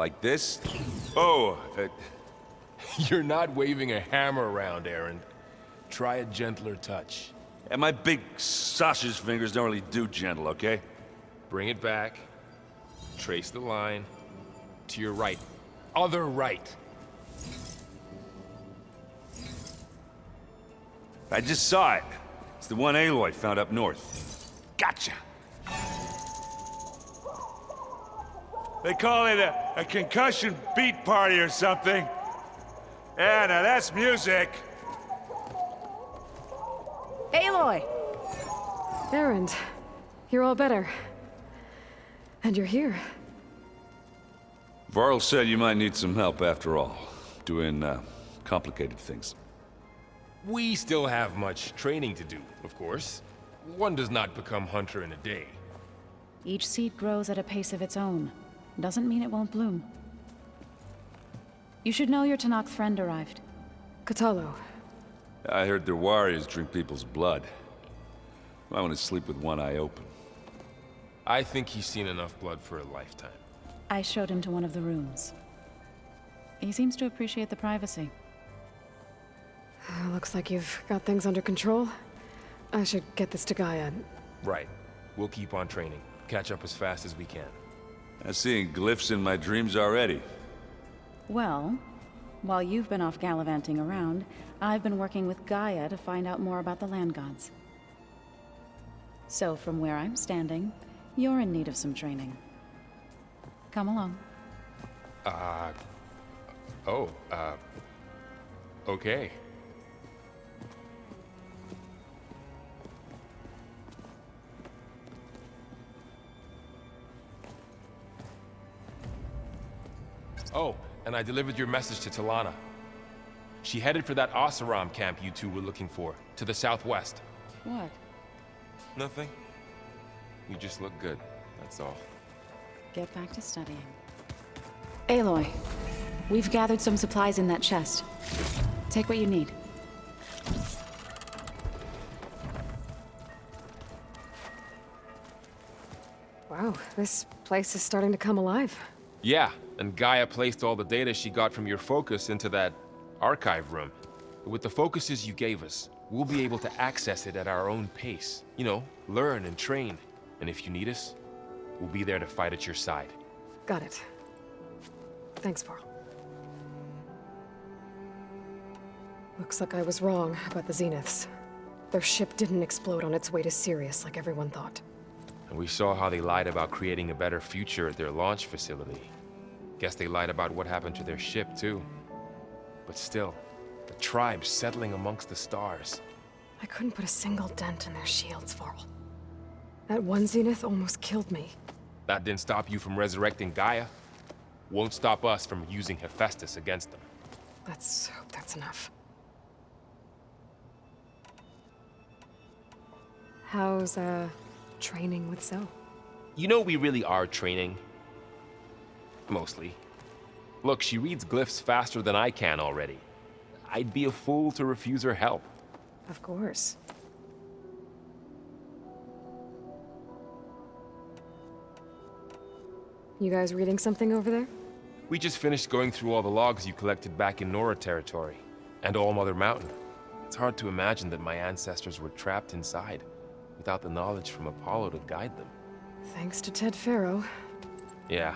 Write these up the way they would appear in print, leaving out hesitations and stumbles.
Like this? Oh, You're not waving a hammer around, Aaron. Try a gentler touch. and my big sausage fingers don't really do gentle, okay? Bring it back. Trace the line. To your right. Other right. I just saw it. It's the one Aloy found up north. Gotcha! They call it a concussion beat party or something. Yeah, now that's music. Aloy! Aaron, you're all better. And you're here. Varl said you might need some help after all. Doing, complicated things. We still have much training to do, of course. One does not become hunter in a day. Each seed grows at a pace of its own. Doesn't mean it won't bloom. You should know your Tanakh friend arrived. Katalo. I heard their warriors drink people's blood. I want to sleep with one eye open. I think he's seen enough blood for a lifetime. I showed him to one of the rooms. He seems to appreciate the privacy. Looks like you've got things under control. I should get this to Gaia. Right. We'll keep on training. Catch up as fast as we can. I'm seeing glyphs in my dreams already. Well, while you've been off gallivanting around, I've been working with Gaia to find out more about the land gods. So from where I'm standing, you're in need of some training. Come along. Okay. Oh, and I delivered your message to Talana. She headed for that Oseram camp you two were looking for, to the southwest. What? Nothing. You just look good, that's all. Get back to studying. Aloy, we've gathered some supplies in that chest. Take what you need. Wow, this place is starting to come alive. Yeah, and Gaia placed all the data she got from your focus into that archive room. With the focuses you gave us, we'll be able to access it at our own pace. You know, learn and train. And if you need us, we'll be there to fight at your side. Got it. Thanks, Varl. Looks like I was wrong about the Zeniths. Their ship didn't explode on its way to Sirius like everyone thought. And we saw how they lied about creating a better future at their launch facility. Guess they lied about what happened to their ship, too. But still, the tribe settling amongst the stars. I couldn't put a single dent in their shields, Varl. That one Zenith almost killed me. That didn't stop you from resurrecting Gaia. Won't stop us from using Hephaestus against them. Let's hope that's enough. How's, training with Zoe? You know we really are training. Mostly. Look, she reads glyphs faster than I can already. I'd be a fool to refuse her help. Of course. You guys reading something over there? We just finished going through all the logs you collected back in Nora territory, and All Mother Mountain. It's hard to imagine that my ancestors were trapped inside, without the knowledge from Apollo to guide them. Thanks to Ted Faro. Yeah.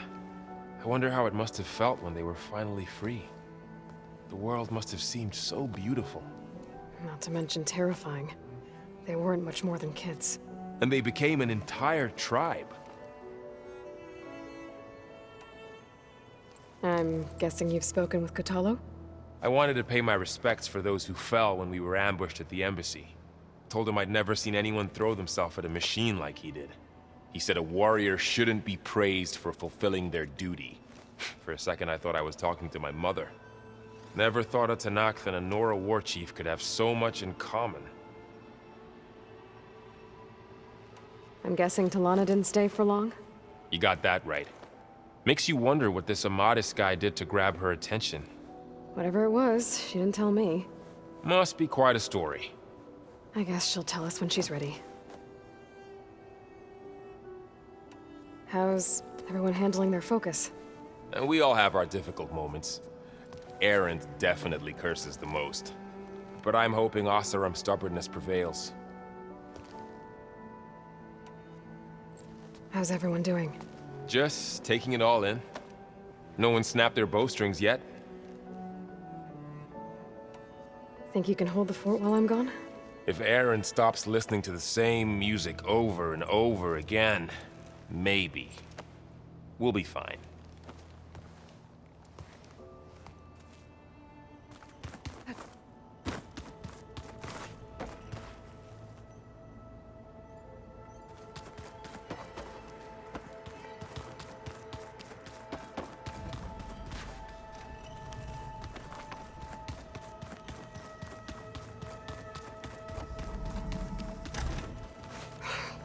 I wonder how it must have felt when they were finally free. The world must have seemed so beautiful. Not to mention terrifying. They weren't much more than kids. And they became an entire tribe. I'm guessing you've spoken with Katalo? I wanted to pay my respects for those who fell when we were ambushed at the embassy. Told him I'd never seen anyone throw themselves at a machine like he did. He said a warrior shouldn't be praised for fulfilling their duty. For a second I thought I was talking to my mother. Never thought a Tanakh and a Nora war chief could have so much in common. I'm guessing Talana didn't stay for long? You got that right. Makes you wonder what this Amadis guy did to grab her attention. Whatever it was, she didn't tell me. Must be quite a story. I guess she'll tell us when she's ready. How's everyone handling their focus? And we all have our difficult moments. Erend definitely curses the most. But I'm hoping Oseram's stubbornness prevails. How's everyone doing? Just taking it all in. No one snapped their bowstrings yet. Think you can hold the fort while I'm gone? If Erend stops listening to the same music over and over again, maybe. We'll be fine.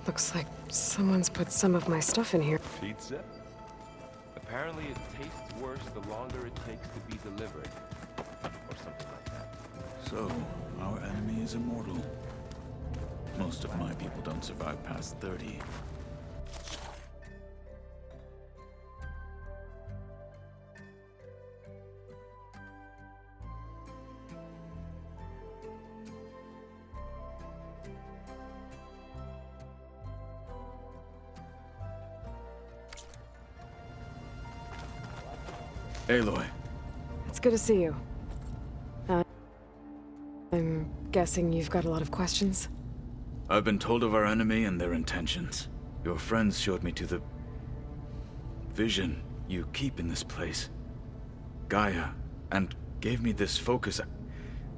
Looks like someone's put some of my stuff in here. Pizza? Apparently it tastes worse the longer it takes to be delivered. Or something like that. So, our enemy is immortal. Most of my people don't survive past 30. Aloy. It's good to see you. I'm guessing you've got a lot of questions? I've been told of our enemy and their intentions. Your friends showed me to the vision you keep in this place, Gaia, and gave me this focus.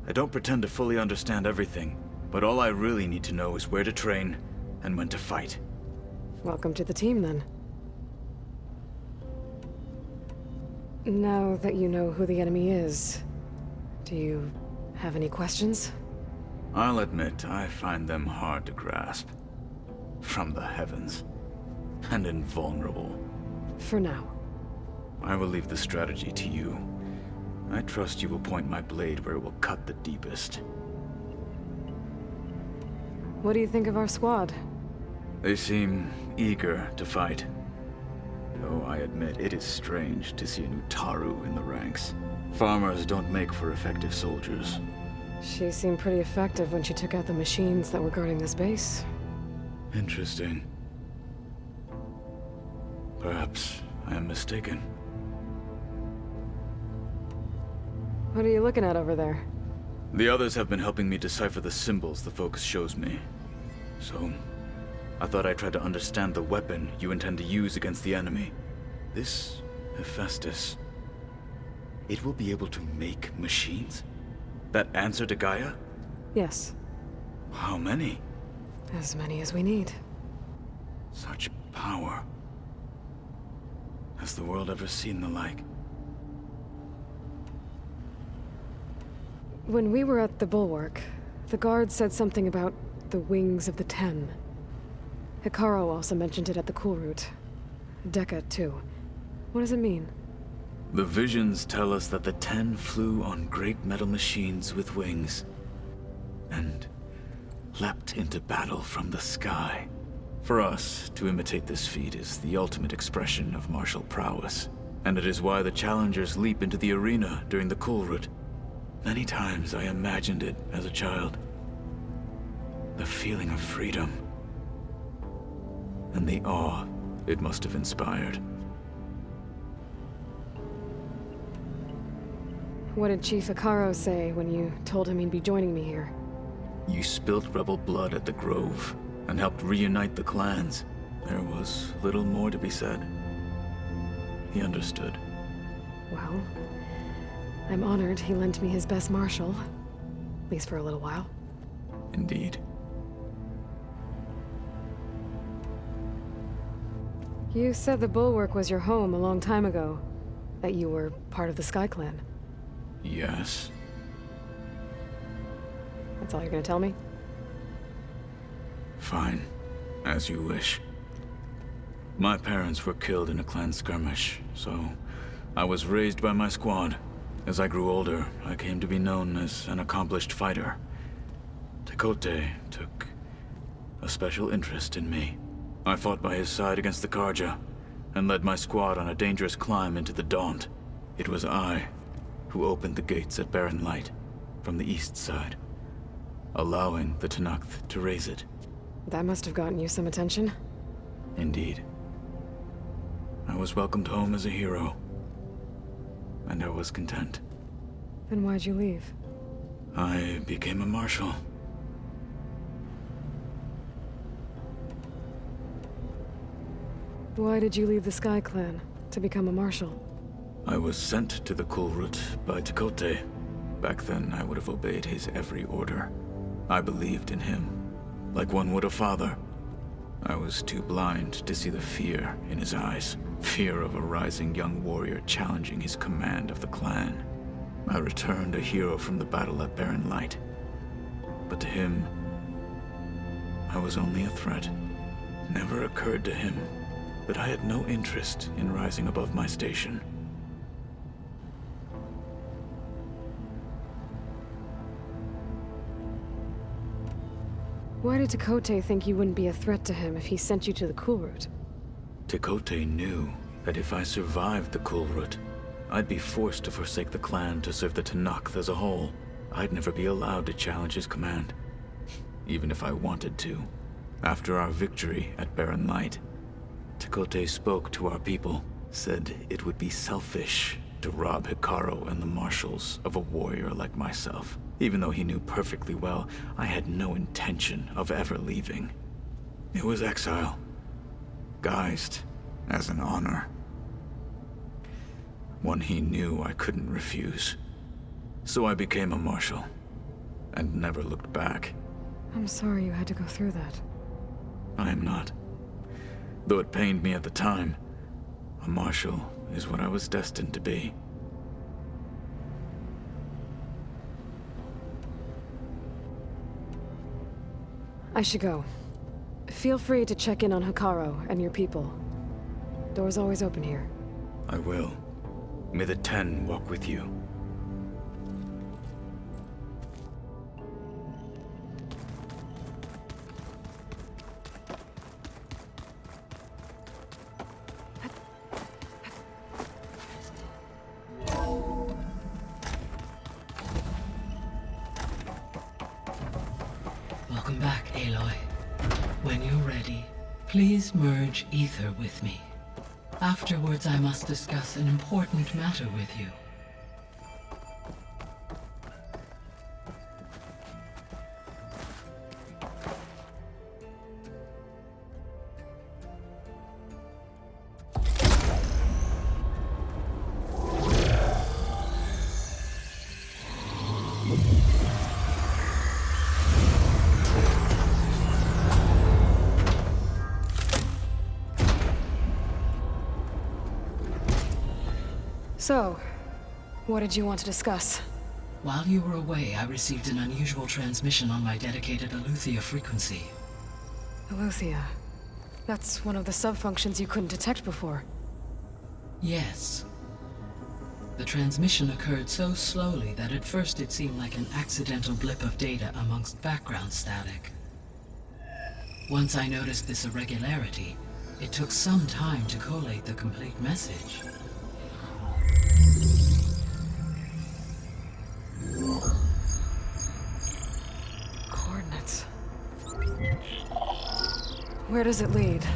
I don't pretend to fully understand everything, but all I really need to know is where to train and when to fight. Welcome to the team, then. Now that you know who the enemy is, do you have any questions? I'll admit, I find them hard to grasp. From the heavens. And invulnerable. For now. I will leave the strategy to you. I trust you will point my blade where it will cut the deepest. What do you think of our squad? They seem eager to fight. Though I admit it is strange to see an Utaru in the ranks. Farmers don't make for effective soldiers. She seemed pretty effective when she took out the machines that were guarding this base. Interesting. Perhaps I am mistaken. What are you looking at over there? The others have been helping me decipher the symbols the focus shows me. So, I thought I'd try to understand the weapon you intend to use against the enemy. This Hephaestus. It will be able to make machines? That answer to Gaia? Yes. How many? As many as we need. Such power. Has the world ever seen the like? When we were at the Bulwark, the guard said something about the Wings of the Ten. Hikaru also mentioned it at the Cool Route. Dekka, too. What does it mean? The visions tell us that the Ten flew on great metal machines with wings, and leapt into battle from the sky. For us, to imitate this feat is the ultimate expression of martial prowess, and it is why the challengers leap into the arena during the Cool Route. Many times I imagined it as a child. The feeling of freedom, and the awe it must have inspired. What did Chief Hikaru say when you told him he'd be joining me here? You spilt rebel blood at the Grove, and helped reunite the clans. There was little more to be said. He understood. Well, I'm honored he lent me his best martial. At least for a little while. Indeed. You said the Bulwark was your home a long time ago. That you were part of the Sky Clan. Yes. That's all you're gonna tell me? Fine. As you wish. My parents were killed in a clan skirmish, so I was raised by my squad. As I grew older, I came to be known as an accomplished fighter. Tekote took a special interest in me. I fought by his side against the Karja, and led my squad on a dangerous climb into the Daunt. It was I who opened the gates at Barren Light from the east side, allowing the Tenakth to raise it. That must have gotten you some attention. Indeed. I was welcomed home as a hero, and I was content. Then why'd you leave? I became a marshal. Why did you leave the Sky Clan to become a marshal? I was sent to the Kulrut by Tekote. Back then, I would have obeyed his every order. I believed in him, like one would a father. I was too blind to see the fear in his eyes. Fear of a rising young warrior challenging his command of the clan. I returned a hero from the battle at Barren Light. But to him, I was only a threat. Never occurred to him that I had no interest in rising above my station. Why did Tekote think you wouldn't be a threat to him if he sent you to the Kulrut? Tekote knew that if I survived the Kulrut, I'd be forced to forsake the clan to serve the Tenakth as a whole. I'd never be allowed to challenge his command, even if I wanted to. After our victory at Barren Light, Tekote spoke to our people, said it would be selfish to rob Hikaru and the marshals of a warrior like myself. Even though he knew perfectly well I had no intention of ever leaving. It was exile, guised as an honor. One he knew I couldn't refuse. So I became a marshal, and never looked back. I'm sorry you had to go through that. I am not. Though it pained me at the time, a marshal is what I was destined to be. I should go. Feel free to check in on Hikaru and your people. Door's always open here. I will. May the Ten walk with you. Welcome back, Aloy. When you're ready, please merge ether with me. Afterwards, I must discuss an important matter with you. So, what did you want to discuss? While you were away, I received an unusual transmission on my dedicated Eleuthia frequency. Eleuthia. That's one of the sub-functions you couldn't detect before. Yes. The transmission occurred so slowly that at first it seemed like an accidental blip of data amongst background static. Once I noticed this irregularity, it took some time to collate the complete message. Coordinates. Where does it lead?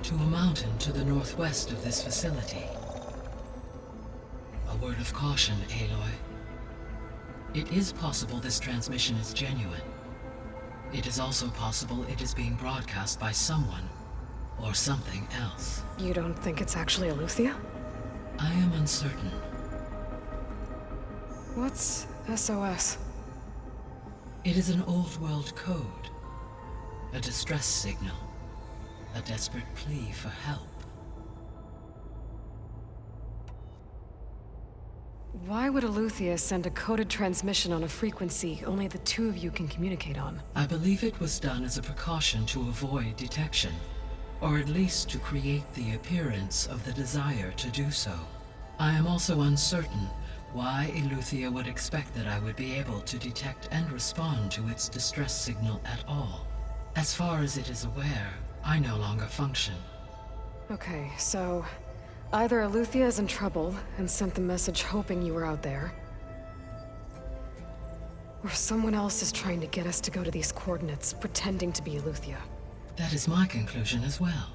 To a mountain to the northwest of this facility. A word of caution, Aloy. It is possible this transmission is genuine. It is also possible it is being broadcast by someone or something else. You don't think it's actually Eleuthia? I am uncertain. What's SOS? It is an old world code. A distress signal. A desperate plea for help. Why would Eleuthia send a coded transmission on a frequency only the two of you can communicate on? I believe it was done as a precaution to avoid detection, or at least to create the appearance of the desire to do so. I am also uncertain why Eleuthia would expect that I would be able to detect and respond to its distress signal at all. As far as it is aware, I no longer function. Okay, so either Eleuthia is in trouble and sent the message hoping you were out there, or someone else is trying to get us to go to these coordinates, pretending to be Eleuthia. That is my conclusion as well.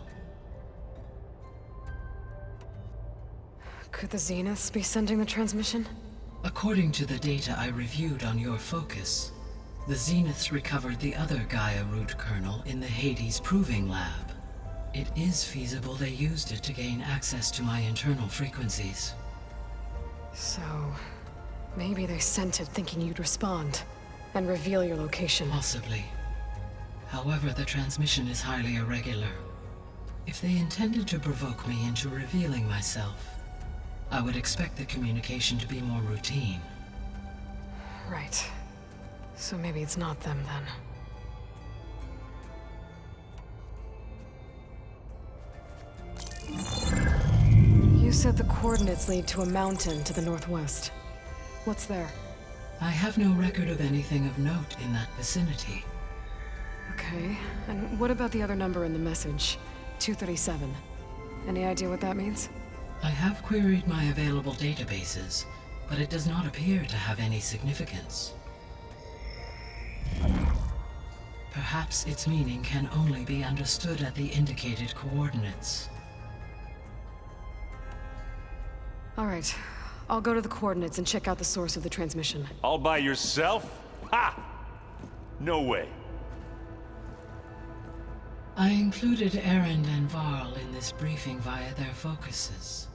Could the Zeniths be sending the transmission? According to the data I reviewed on your focus, the Zeniths recovered the other Gaia root kernel in the Hades Proving Lab. It is feasible they used it to gain access to my internal frequencies. So, maybe they sent it thinking you'd respond and reveal your location. Possibly. However, the transmission is highly irregular. If they intended to provoke me into revealing myself, I would expect the communication to be more routine. Right. So maybe it's not them then. You said the coordinates lead to a mountain to the northwest. What's there? I have no record of anything of note in that vicinity. Okay, and what about the other number in the message? 237. Any idea what that means? I have queried my available databases, but it does not appear to have any significance. Perhaps its meaning can only be understood at the indicated coordinates. All right, I'll go to the coordinates and check out the source of the transmission. All by yourself? Ha! No way. I included Erend and Varl in this briefing via their focuses.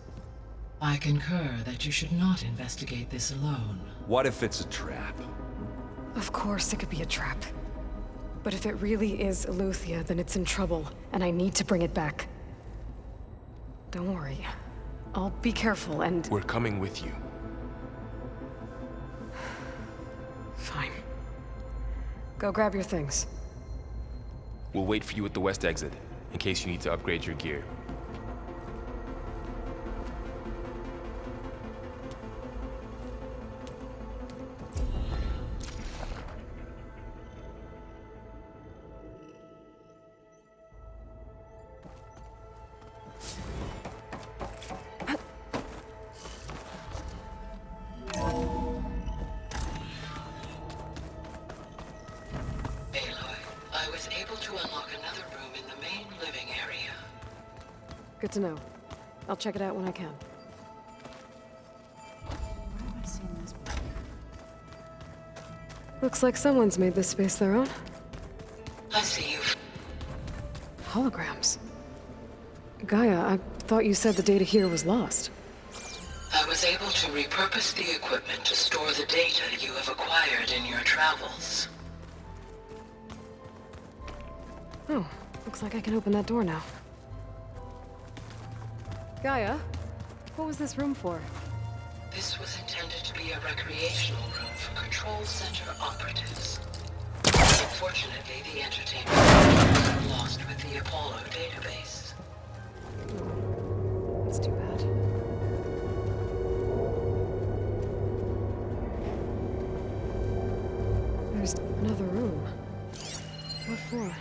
I concur that you should not investigate this alone. What if it's a trap? Of course it could be a trap. But if it really is Eleuthia, then it's in trouble, and I need to bring it back. Don't worry. I'll be careful and... We're coming with you. Fine. Go grab your things. We'll wait for you at the west exit, in case you need to upgrade your gear. Good to know. I'll check it out when I can. Where have I seen this before? Looks like someone's made this space their own. I see you. Holograms. Gaia, I thought you said the data here was lost. I was able to repurpose the equipment to store the data you have acquired in your travels. Oh, looks like I can open that door now. Gaia, what was this room for? This was intended to be a recreational room for Control Center operatives. Unfortunately, the entertainment was lost with the Apollo database. That's too bad. There's another room. What for?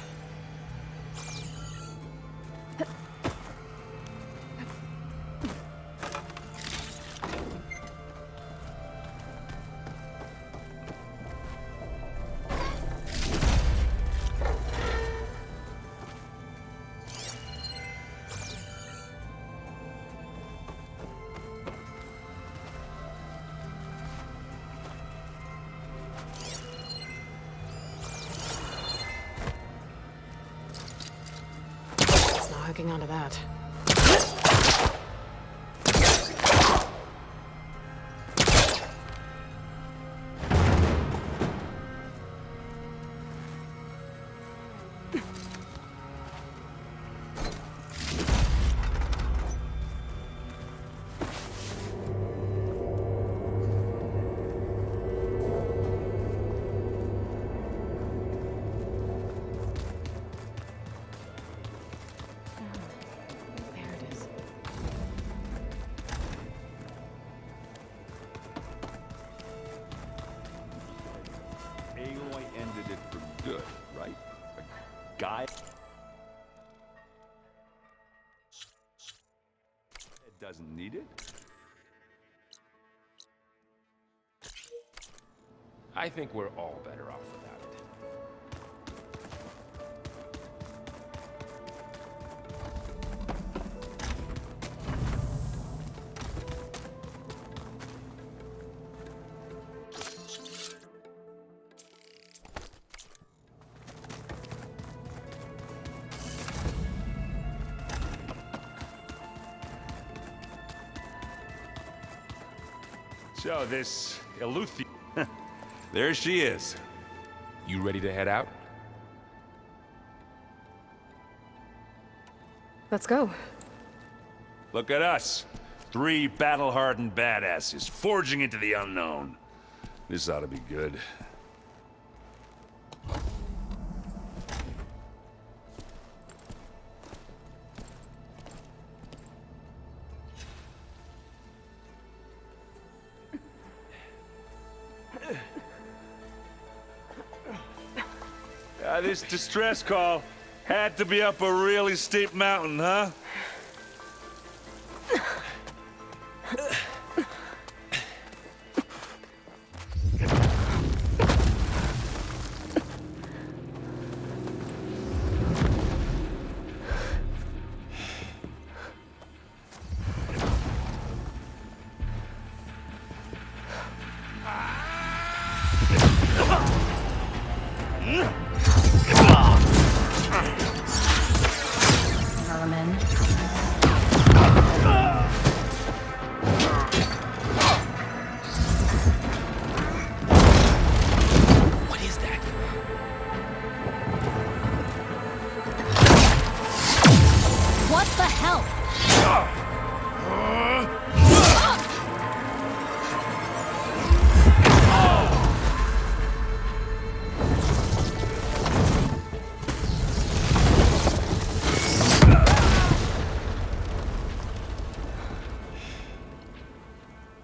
Hooking onto that. Aloy ended it for good, right? A guy... doesn't need it? I think we're all better off without it. So this Eleuthia... There she is. You ready to head out? Let's go. Look at us. 3 battle-hardened badasses forging into the unknown. This ought to be good. This distress call had to be up a really steep mountain, huh?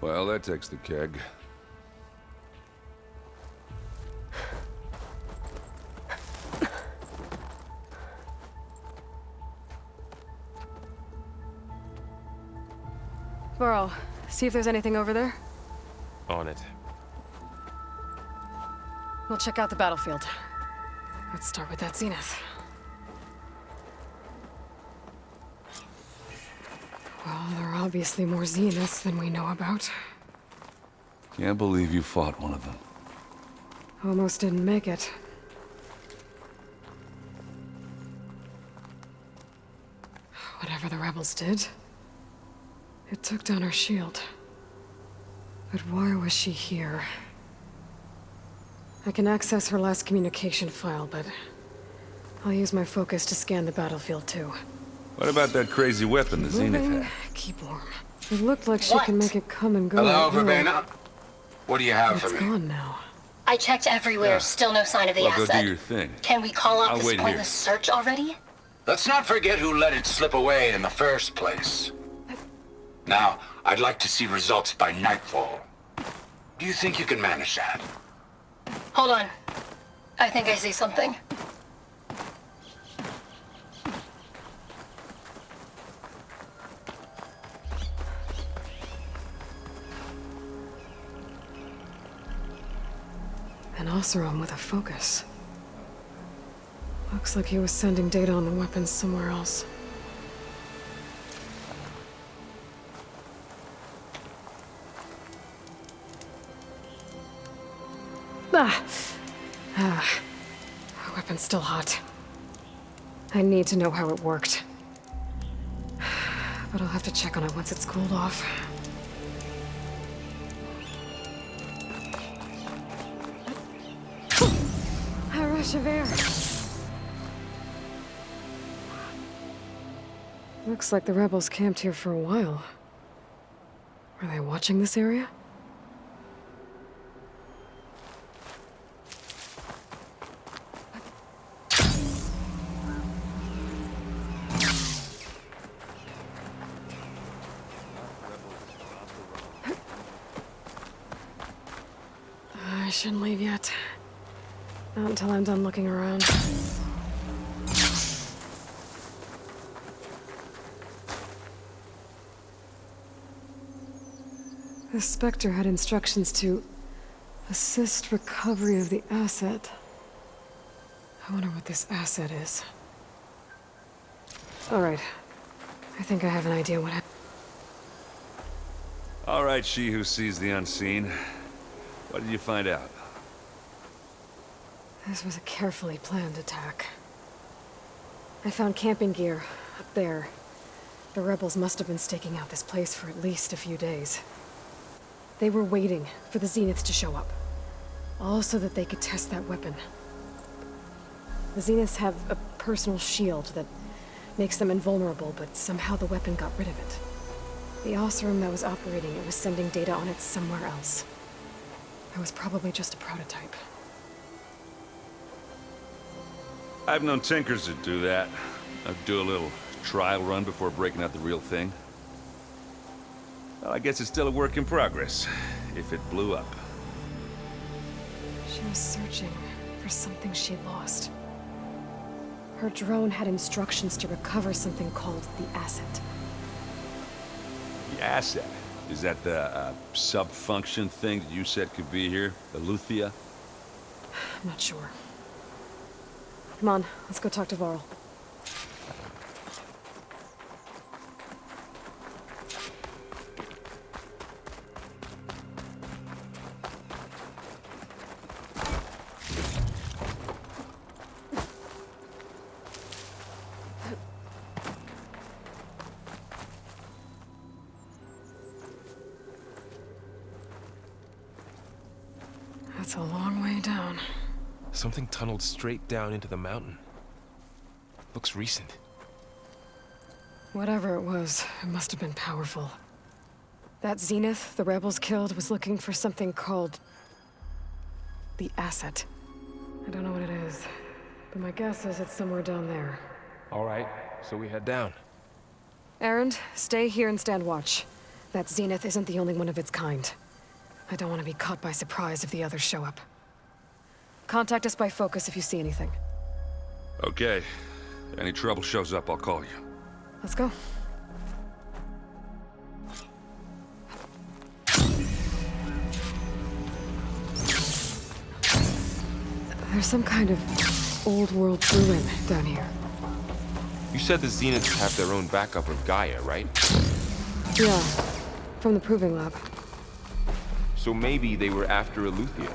Well, that takes the keg. Burrow, see if there's anything over there. On it. We'll check out the battlefield. Let's start with that zenith. Well, there are obviously more zeniths than we know about. Can't believe you fought one of them. Almost didn't make it. Whatever the rebels did, it took down our shield. But why was she here? I can access her last communication file, but I'll use my focus to scan the battlefield too. What about that crazy weapon the Zenith Moving, had? keep warm. It looked like she can make it come and go. Hello, at will. Verbena. What do you have It's for me? gone now. I checked everywhere, still no sign of the Well, go asset. do your thing. Can we call off I'll this wait here. pointless search already? Let's not forget who let it slip away in the first place. Now, I'd like to see results by nightfall. Do you think you can manage that? Hold on. I think I see something. An Oseram with a focus. Looks like he was sending data on the weapons somewhere else. Our weapon's still hot. I need to know how it worked. But I'll have to check on it once it's cooled off. A rush of air. Looks like the rebels camped here for a while. Are they watching this area? I shouldn't leave yet. Not until I'm done looking around. The Spectre had instructions to assist recovery of the asset. I wonder what this asset is. All right. I think I have an idea what happened. All right, she who sees the unseen. What did you find out? This was a carefully planned attack. I found camping gear up there. The rebels must have been staking out this place for at least a few days. They were waiting for the Zeniths to show up. All so that they could test that weapon. The Zeniths have a personal shield that makes them invulnerable, but somehow the weapon got rid of it. The Osram that was operating it was sending data on it somewhere else. It was probably just a prototype. I've known tinkers that do that. I'd do a little trial run before breaking out the real thing. Well, I guess it's still a work in progress, if it blew up. She was searching for something she lost. Her drone had instructions to recover something called the asset. The asset? Is that the sub-function thing that you said could be here? The Luthia? I'm not sure. Come on, let's go talk to Varl. That's a long way down. Something tunneled straight down into the mountain. Looks recent. Whatever it was, it must have been powerful. That Zenith the rebels killed was looking for something called the asset. I don't know what it is, but my guess is it's somewhere down there. All right, so we head down. Erend, stay here and stand watch. That Zenith isn't the only one of its kind. I don't want to be caught by surprise if the others show up. Contact us by focus if you see anything. Okay. If any trouble shows up, I'll call you. Let's go. There's some kind of old-world ruin down here. You said the Zeniths have their own backup of Gaia, right? Yeah, from the Proving Lab. So maybe they were after Eleuthia.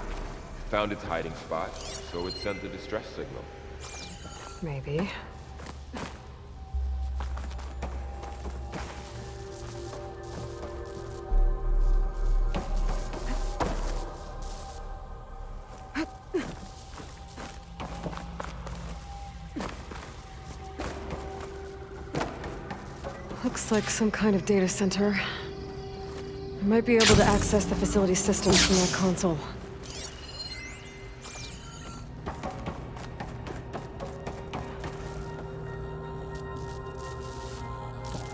Found its hiding spot, so it sent the distress signal. Maybe. Looks like some kind of data center. I might be able to access the facility systems from that console.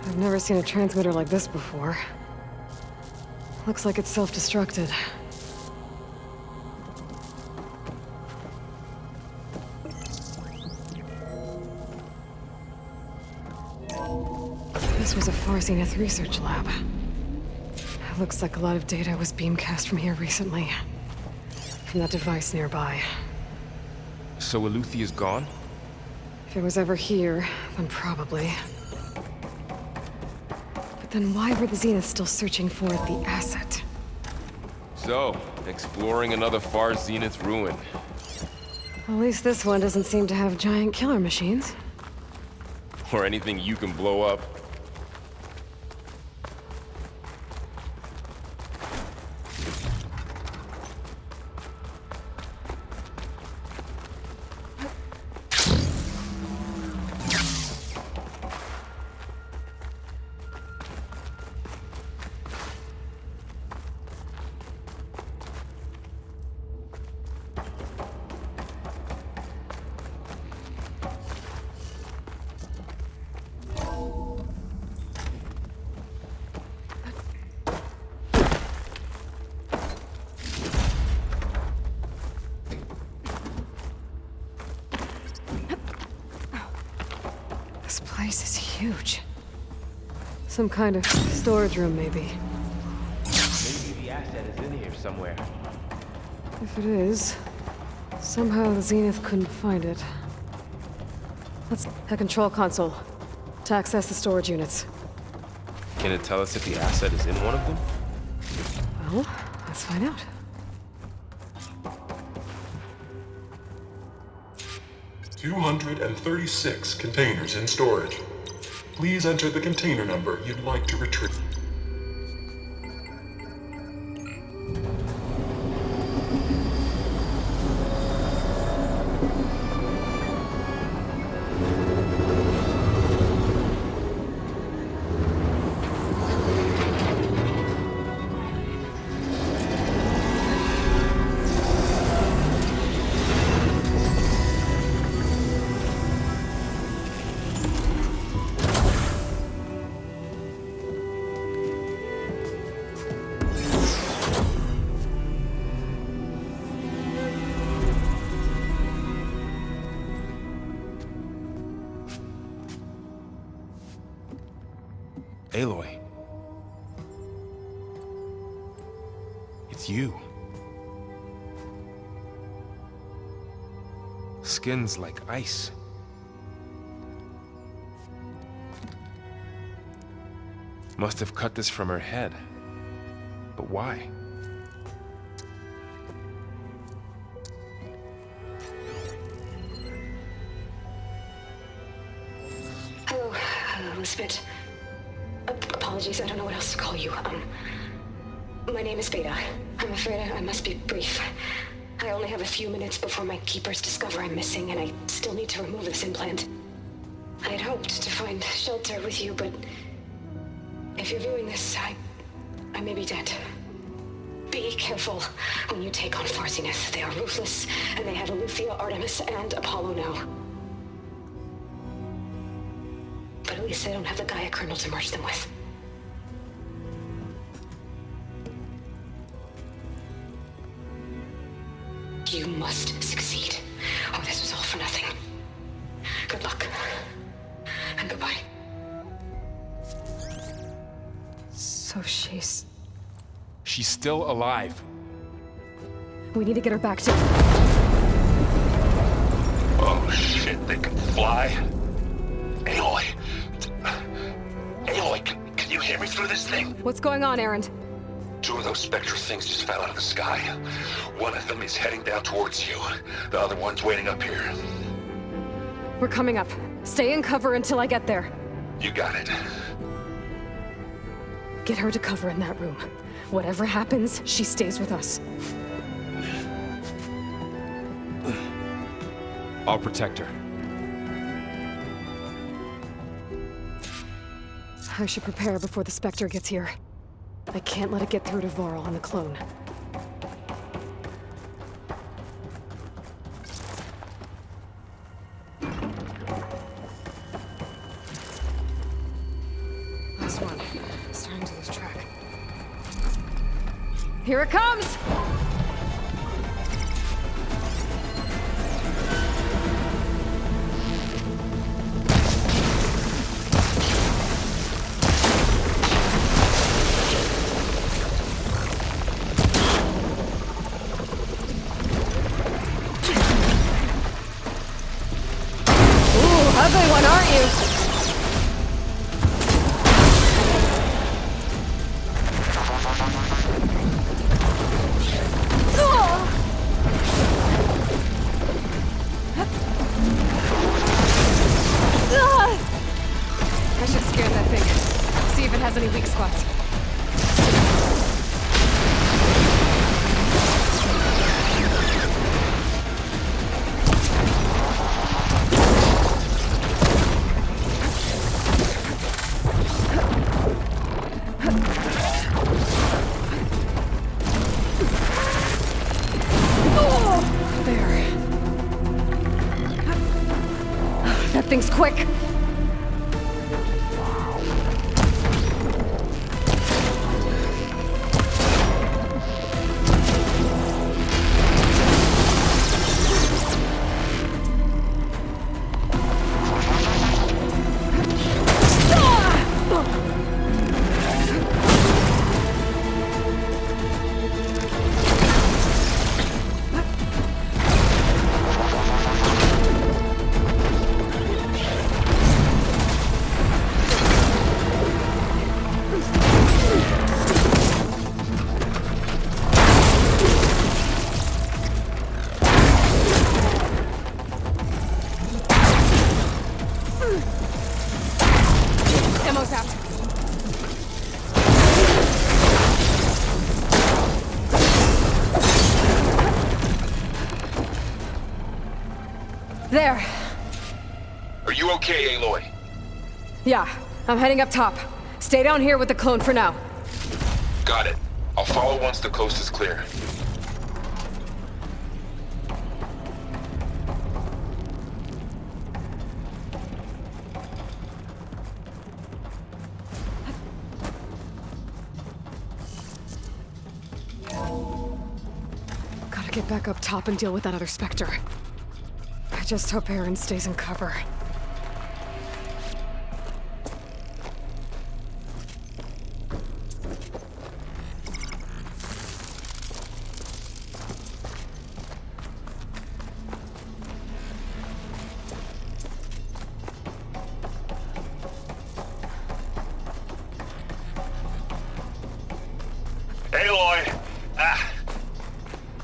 I've never seen a transmitter like this before. Looks like it's self-destructed. This was a Far Zenith research lab. Looks like a lot of data was beamcast from here recently. From that device nearby. So Eleuthia's gone? If it was ever here, then probably. But then why were the Zeniths still searching for the asset? So, exploring another Far Zenith ruin. At least this one doesn't seem to have giant killer machines. Or anything you can blow up. This place is huge. Some kind of storage room, maybe. Maybe asset is in here somewhere. If it is, somehow the Zenith couldn't find it. Let's a control console to access the storage units. Can it tell us if the asset is in one of them? Well, let's find out. "236 containers in storage. Please enter the container number you'd like to retrieve." Aloy. It's you. Skin's like ice. Must have cut this from her head. But why? Hello, Elizabeth. Apologies, I don't know what else to call you. My name is Beta. I'm afraid I must be brief. I only have a few minutes before my keepers discover I'm missing, and I still need to remove this implant. I had hoped to find shelter with you, but if you're viewing this, I may be dead. Be careful when you take on Far Zenith. They are ruthless, and they have Eleuthia, Artemis, and Apollo now. But at least they don't have the Gaia kernel to merge them with. You must succeed, or this was all for nothing. Good luck. And goodbye. So she's... She's still alive. We need to get her back to... Oh shit, they can fly? Aloy! Aloy, can you hear me through this thing? What's going on, Erend? Two of those spectral things just fell out of the sky. One of them is heading down towards you. The other one's waiting up here. We're coming up. Stay in cover until I get there. You got it. Get her to cover in that room. Whatever happens, she stays with us. I'll protect her. I should prepare before the Spectre gets here. I can't let it get through to Varl and the clone. Last one. Starting to lose track. Here it comes! Ugly one, aren't you? I should scare that thing. See if it has any weak spots. That thing's quick! ammo's out. There. Are you okay, Aloy? Yeah, I'm heading up top. Stay down here with the clone for now. Got it. I'll follow once the coast is clear. Gotta get back up top and deal with that other Spectre. I just hope Aaron stays in cover. Aloy!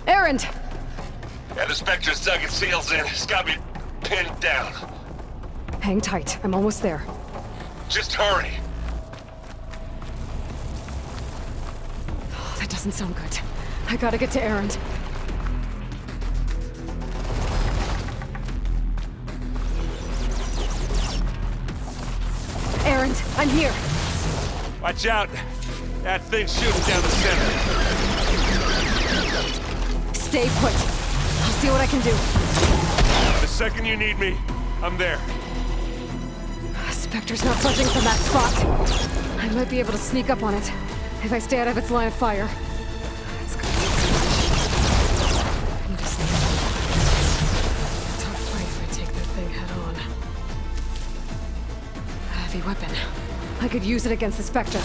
Aaron! Yeah, the Spectre's dug its heels in. It's got me pinned down. Hang tight, I'm almost there. Just hurry. Oh, that doesn't sound good. I gotta get to Aaron. Aaron, I'm here. Watch out! That thing's shooting down the center. Stay put. I'll see what I can do. The second you need me, I'm there. Spectre's not budging from that spot. I might be able to sneak up on it if I stay out of its line of fire. It's gonna be a tough fight if I take that thing head on. A heavy weapon. I could use it against the Spectre.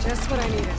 Just what I needed.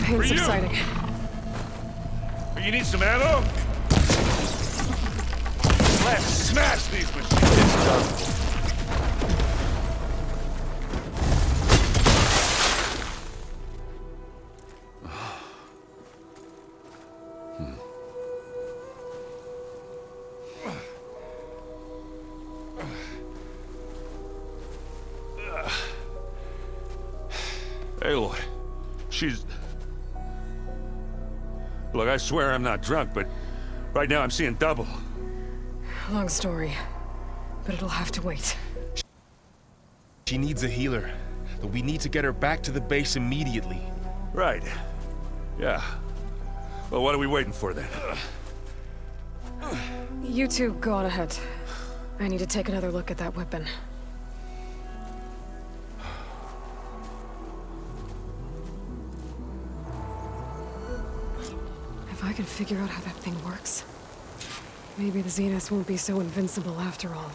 Pain's subsiding. You need some ammo? Let's smash these machines. Aloy, she's... Look, I swear I'm not drunk, but right now I'm seeing double. Long story, but it'll have to wait. She needs a healer. but we need to get her back to the base immediately. Right. Yeah. Well, what are we waiting for then? You two go on ahead. I need to take another look at that weapon. If I can figure out how that thing works, maybe the Zeniths won't be so invincible after all.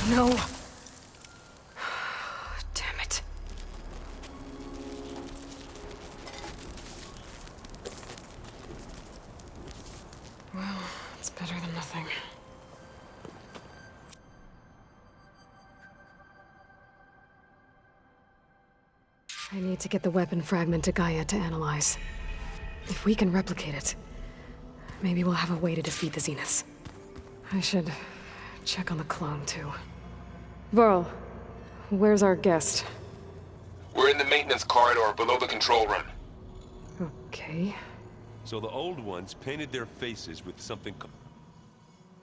No. Damn it. Well, it's better than nothing. I need to get the weapon fragment to Gaia to analyze. If we can replicate it, maybe we'll have a way to defeat the Zeniths. I should check on the clone, too. Varl, where's our guest? We're in the maintenance corridor below the control room. Okay. So the old ones painted their faces with something